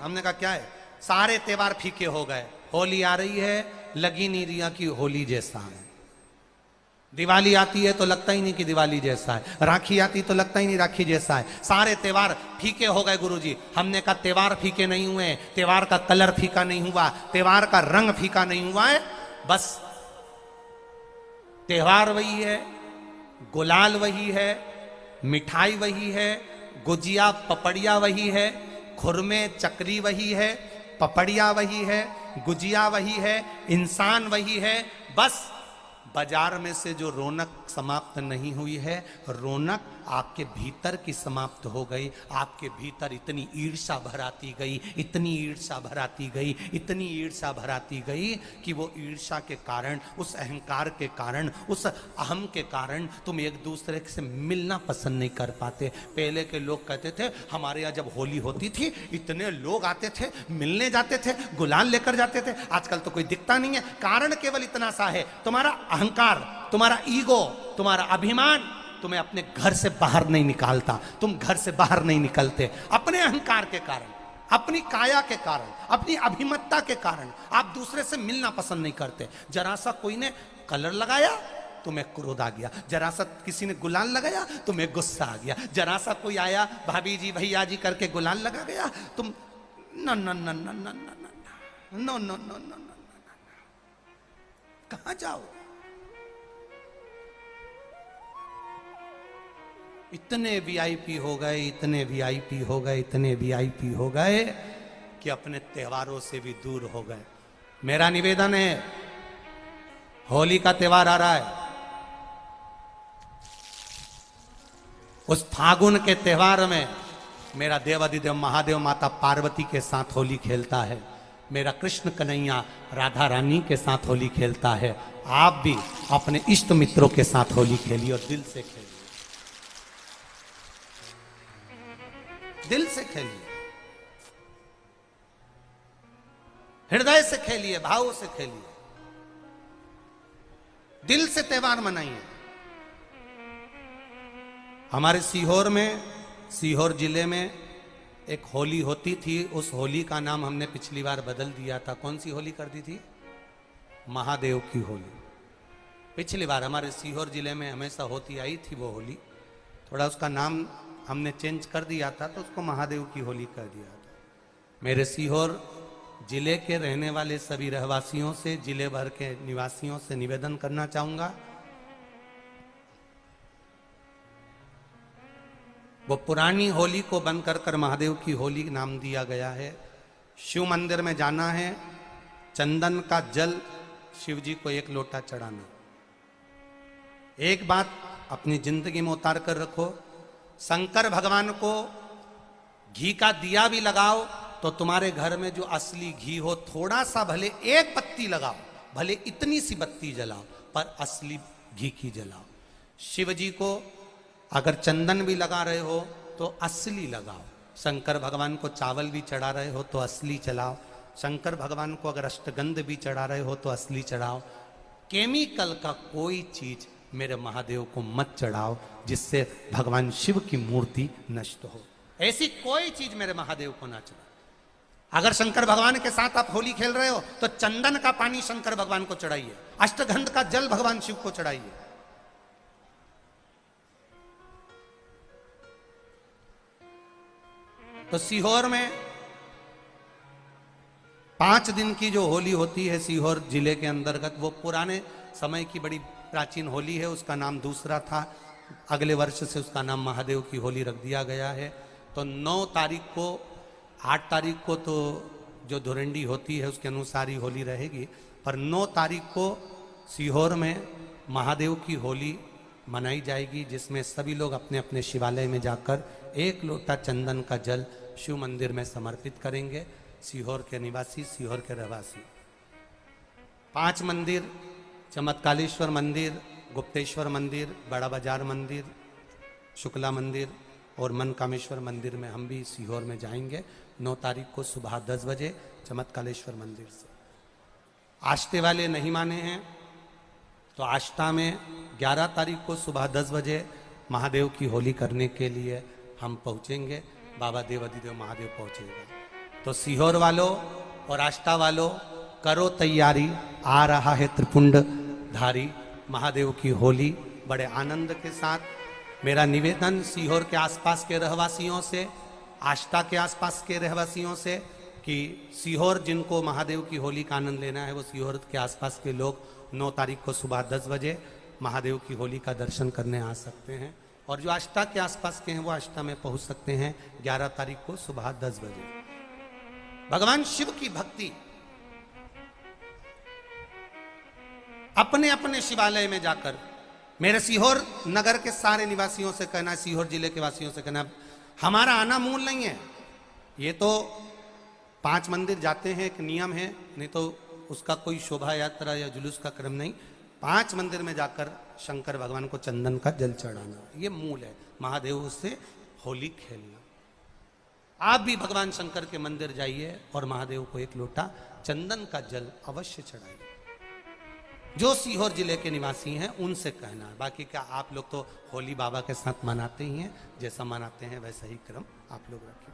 हमने कहा क्या है? सारे त्योहार फीके हो गए, होली आ रही है, लगी नहीं रिया की होली जैसा है। दिवाली आती है तो लगता ही नहीं कि दिवाली जैसा है, राखी आती तो लगता ही नहीं राखी जैसा है, सारे त्योहार फीके हो गए गुरुजी। हमने कहा त्योहार फीके नहीं हुए, त्योहार का कलर फीका नहीं हुआ, त्योहार का रंग फीका नहीं हुआ है, बस त्योहार वही है, गुलाल वही है, मिठाई वही है, गुजिया पपड़िया वही है, खुरमे चकरी वही है, पपड़िया वही है, गुजिया वही है, इंसान वही है। बस बाजार में से जो रौनक समाप्त नहीं हुई है, रौनक आपके भीतर की समाप्त हो गई। आपके भीतर इतनी ईर्ष्या भराती गई, इतनी ईर्ष्या भराती गई, इतनी ईर्ष्या भराती गई कि वो ईर्ष्या के कारण, उस अहंकार के कारण, उस अहम के कारण तुम एक दूसरे से मिलना पसंद नहीं कर पाते। पहले के लोग कहते थे हमारे यहाँ जब होली होती थी इतने लोग आते थे, मिलने जाते थे, गुलाल लेकर जाते थे। आजकल तो कोई दिखता नहीं है। कारण केवल इतना सा है, तुम्हारा अहंकार, तुम्हारा ईगो, तुम्हारा अभिमान तुम्हें अपने घर से बाहर नहीं निकालता। तुम घर से बाहर नहीं निकलते अपने अहंकार के कारण, अपनी काया के कारण, अपनी अभिमतता के कारण। आप दूसरे से मिलना पसंद नहीं करते। जरा सा कोई ने कलर लगाया तुम्हें क्रोध आ गया, जरा सा किसी ने गुलाल लगाया तुम्हें गुस्सा आ गया, जरा सा कोई आया भाभी जी भैया जी करके गुलाल लगा गया, तुम न न न न न न न न न न, कहां जाओ? इतने वीआईपी हो गए, इतने वीआईपी हो गए, इतने वीआईपी हो गए कि अपने त्योहारों से भी दूर हो गए। मेरा निवेदन है, होली का त्योहार आ रहा है, उस फागुन के त्योहार में मेरा देवाधिदेव महादेव माता पार्वती के साथ होली खेलता है, मेरा कृष्ण कन्हैया राधा रानी के साथ होली खेलता है। आप भी अपने इष्ट मित्रों के साथ होली खेलिए और दिल से खेलिए, दिल से खेलिए, हृदय से खेलिए, भाव से खेलिए, दिल से त्योहार मनाइए। हमारे सीहोर में, सीहोर जिले में एक होली होती थी। उस होली का नाम हमने पिछली बार बदल दिया था। कौन सी होली कर दी थी? महादेव की होली। पिछली बार हमारे सीहोर जिले में हमेशा होती आई थी वो होली, थोड़ा उसका नाम हमने चेंज कर दिया था तो उसको महादेव की होली कर दिया था। मेरे सीहोर जिले के रहने वाले सभी रहवासियों से, जिले भर के निवासियों से निवेदन करना चाहूंगा, वो पुरानी होली को बंद कर महादेव की होली नाम दिया गया है। शिव मंदिर में जाना है, चंदन का जल शिव जी को 1 लोटा चढ़ाना। एक बात अपनी जिंदगी में उतार कर रखो, शंकर भगवान को घी का दिया भी लगाओ तो तुम्हारे घर में जो असली घी हो, थोड़ा सा भले 1 पत्ती लगाओ, भले इतनी सी बत्ती जलाओ, पर असली घी की जलाओ। शिव जी को अगर चंदन भी लगा रहे हो तो असली लगाओ। शंकर भगवान को चावल भी चढ़ा रहे हो तो असली चढ़ाओ। शंकर भगवान को अगर अष्टगंध भी चढ़ा रहे हो तो असली चढ़ाओ। केमिकल का कोई चीज मेरे महादेव को मत चढ़ाओ जिससे भगवान शिव की मूर्ति नष्ट हो। ऐसी कोई चीज मेरे महादेव को ना चढ़ाओ। अगर शंकर भगवान के साथ आप होली खेल रहे हो तो चंदन का पानी शंकर भगवान को चढ़ाइए, अष्टगंध का जल भगवान शिव को चढ़ाइए। तो सीहोर में 5 दिन की जो होली होती है सीहोर जिले के अंतर्गत, वो पुराने समय की बड़ी प्राचीन होली है, उसका नाम दूसरा था। अगले वर्ष से उसका नाम महादेव की होली रख दिया गया है। तो 9 तारीख को, 8 तारीख को तो जो धुरंडी होती है उसके अनुसार ही होली रहेगी, पर 9 तारीख को सीहोर में महादेव की होली मनाई जाएगी, जिसमें सभी लोग अपने अपने शिवालय में जाकर 1 लोटा चंदन का जल शिव मंदिर में समर्पित करेंगे। सीहोर के निवासी, सीहोर के रहवासी 5 मंदिर, चमत्कालेश्वर मंदिर, गुप्तेश्वर मंदिर, बड़ा बाजार मंदिर, शुक्ला मंदिर और मनकामेश्वर मंदिर में हम भी सीहोर में जाएंगे 9 तारीख को सुबह 10 बजे चमत्कालेश्वर मंदिर से। आष्टे वाले नहीं माने हैं तो आष्टा में 11 तारीख को सुबह 10 बजे महादेव की होली करने के लिए हम पहुंचेंगे। बाबा देवाधिदेव महादेव पहुंचेगा। तो सीहोर वालों और आष्टा वालों, करो तैयारी, आ रहा है त्रिपुंडधारी महादेव की होली। बड़े आनंद के साथ मेरा निवेदन सीहोर के आसपास के रहवासियों से, आष्टा के आसपास के रहवासियों से, कि सीहोर जिनको महादेव की होली का आनंद लेना है वो सीहोर के आसपास के लोग 9 तारीख को सुबह 10 बजे महादेव की होली का दर्शन करने आ सकते हैं। और जो आष्टा के आसपास के हैं वो आष्टा में पहुंच सकते हैं 11 तारीख को सुबह 10 बजे। भगवान शिव की भक्ति अपने अपने शिवालय में जाकर, मेरे सीहोर नगर के सारे निवासियों से कहना, सीहोर जिले के वासियों से कहना, हमारा आना मूल नहीं है। ये तो 5 मंदिर जाते हैं, एक नियम है, नहीं तो उसका कोई शोभा यात्रा या जुलूस का क्रम नहीं। 5 मंदिर में जाकर शंकर भगवान को चंदन का जल चढ़ाना, ये मूल है। महादेव से होली खेलना। आप भी भगवान शंकर के मंदिर जाइए और महादेव को एक लोटा चंदन का जल अवश्य चढ़ाइए। जो सीहोर जिले के निवासी हैं उनसे कहना है। बाकी क्या आप लोग तो होली बाबा के साथ मनाते ही हैं, जैसा मनाते हैं वैसा ही क्रम आप लोग रखें।